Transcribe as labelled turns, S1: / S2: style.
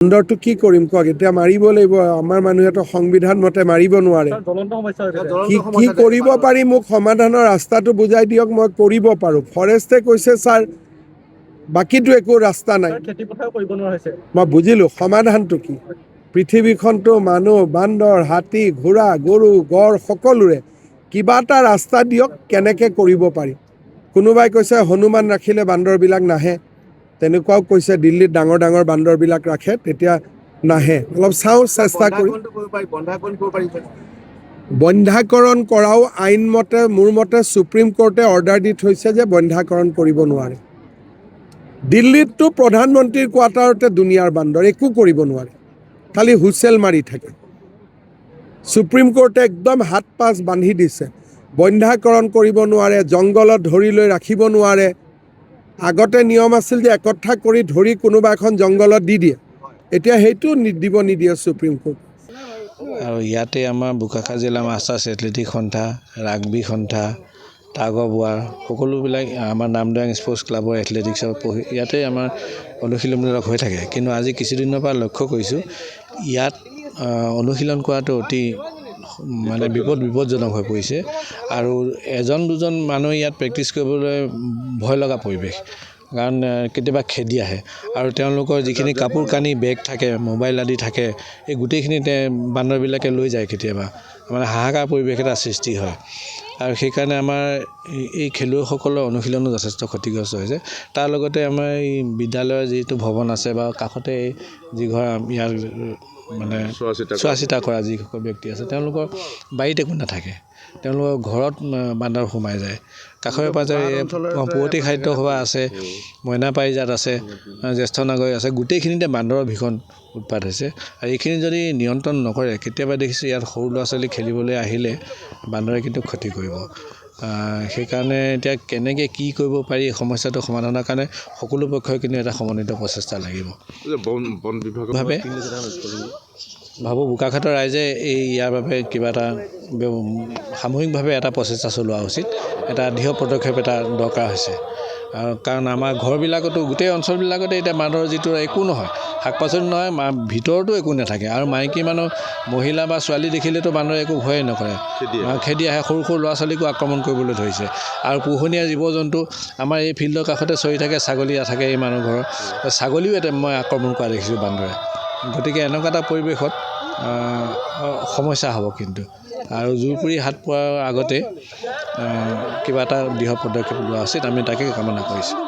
S1: বান্দৰটো কি কৰিম কওক এতিয়া মাৰিব লাগিব আমাৰ মানুহেতো সংবিধান মতে মাৰিব নোৱাৰে কি কৰিব পাৰি মোক সমাধানৰ ৰাস্তাটো বুজাই দিয়ক মই কৰিব পাৰোঁ ফৰেষ্টে কৈছে ছাৰ বাকীটো একো ৰাস্তা নাই মই বুজিলোঁ সমাধানটো কি পৃথিৱীখনতো মানুহ বান্দৰ হাতী ঘোঁৰা গৰু গড় সকলোৰে কিবা এটা ৰাস্তা দিয়ক কেনেকৈ কৰিব পাৰি কোনোবাই কৈছে হনুমান ৰাখিলে বান্দৰবিলাক নাহে তেনেকুৱাও কৈছে দিল্লীত ডাঙৰ ডাঙৰ বান্দৰবিলাক ৰাখে তেতিয়া নাহে অলপ চাওঁ চেষ্টা কৰি বন্ধ্যাকৰণ কৰাও আইনমতে মোৰ মতে সুপ্ৰিম কোৰ্টে অৰ্ডাৰ দি থৈছে যে বন্ধ্যাকৰণ কৰিব নোৱাৰে দিল্লীততো প্ৰধানমন্ত্ৰীৰ কোৱাৰ্টাৰতে দুনিয়াৰ বান্দৰ একো কৰিব নোৱাৰে খালি হুইচেল মাৰি থাকে সুপ্ৰিম কোৰ্টে একদম হাত পাঁচ বান্ধি দিছে বন্ধ্যাকৰণ কৰিব নোৱাৰে জংঘলত ধৰি লৈ ৰাখিব নোৱাৰে আগতে নিয়ম আছিল যে একঠা কৰি ধৰি কোনোবা এখন জংঘলত দি দিয়ে এতিয়া সেইটো দিব নিদিয়ে সুপ্ৰিম কোৰ্ট
S2: আৰু ইয়াতে আমাৰ বোকাখাত জিলা মাষ্টাৰ্ছ এথলেটিক সন্থা ৰাগবী সন্থা টাগ অফ ৱাৰ সকলোবিলাক আমাৰ নামদাং স্পৰ্টছ ক্লাবৰ এথলেটিক্সৰ পঢ়ি ইয়াতে আমাৰ অনুশীলনবিলাক হৈ থাকে কিন্তু আজি কিছুদিনৰ পৰা লক্ষ্য কৰিছোঁ ইয়াত অনুশীলন কৰাটো অতি মানে বিপদজনক হৈ পৰিছে আৰু এজন দুজন মানুহ ইয়াত প্ৰেক্টিছ কৰিবলৈ ভয় লগা পৰিৱেশ কাৰণ কেতিয়াবা খেদি আহে আৰু তেওঁলোকৰ যিখিনি কাপোৰ কানি বেগ থাকে মোবাইল আদি থাকে এই গোটেইখিনি বান্দৰবিলাকে লৈ যায় কেতিয়াবা মানে হাহাকাৰ পৰিৱেশ এটা সৃষ্টি হয় আৰু সেইকাৰণে আমাৰ এই খেলুৱৈসকলৰ অনুশীলনো যথেষ্ট ক্ষতিগ্ৰস্ত হৈছে তাৰ লগতে আমাৰ এই বিদ্যালয়ৰ যিটো ভৱন আছে বা কাষতে যি ঘৰ ইয়াৰ মানে চোৱা চিতা কৰা যিসকল ব্যক্তি আছে তেওঁলোকৰ বাৰীত একো নাথাকে তেওঁলোকৰ ঘৰত বান্দৰ সোমাই যায় কাষৰে পাজৰে পুৱতি খাদ্য সভা আছে মইনা পাৰিজাত আছে জ্যেষ্ঠ নাগৰিক আছে গোটেইখিনিতে বান্দৰৰ ভীষণ উৎপাত হৈছে আৰু এইখিনি যদি নিয়ন্ত্ৰণ নকৰে কেতিয়াবা দেখিছোঁ ইয়াত সৰু ল'ৰা ছোৱালী খেলিবলৈ আহিলে বান্দৰে কিন্তু ক্ষতি কৰিব সেইকাৰণে এতিয়া কেনেকৈ কি কৰিব পাৰি সমস্যাটো সমাধানৰ কাৰণে সকলো পক্ষই কিন্তু এটা সমন্বিত প্ৰচেষ্টা লাগিব ভাবোঁ বোকাখাতৰ ৰাইজে ইয়াৰ বাবে কিবা এটা সামূহিকভাৱে এটা প্ৰচেষ্টা চলোৱা উচিত এটা দৃঢ় পদক্ষেপ এটা দৰকাৰ হৈছে কাৰণ আমাৰ ঘৰবিলাকতো গোটেই অঞ্চলবিলাকতে এতিয়া বান্দৰৰ যিটো একো নহয় শাক পাচলি নহয় ভিতৰতো একো নাথাকে আৰু মাইকী মানুহ মহিলা বা ছোৱালী দেখিলেতো বান্দৰে একো ভয়ে নকৰে খেদি আহে সৰু সৰু ল'ৰা ছোৱালীকো আক্ৰমণ কৰিবলৈ ধৰিছে আৰু পোহনীয়া জীৱ জন্তু আমাৰ এই ফিল্ডৰ কাষতে চৰি থাকে ছাগলী থাকে এই মানুহ ঘৰৰ ছাগলীও এটা মই আক্ৰমণ কৰা দেখিছোঁ বান্দৰে গতিকে এনেকুৱা এটা পৰিৱেশত সমস্যা হ'ব কিন্তু আৰু জোৰপুৰি হাত পোৱাৰ আগতে কিবা এটা দৃঢ় পদক্ষেপ লোৱা উচিত আমি তাকে কামনা কৰিছোঁ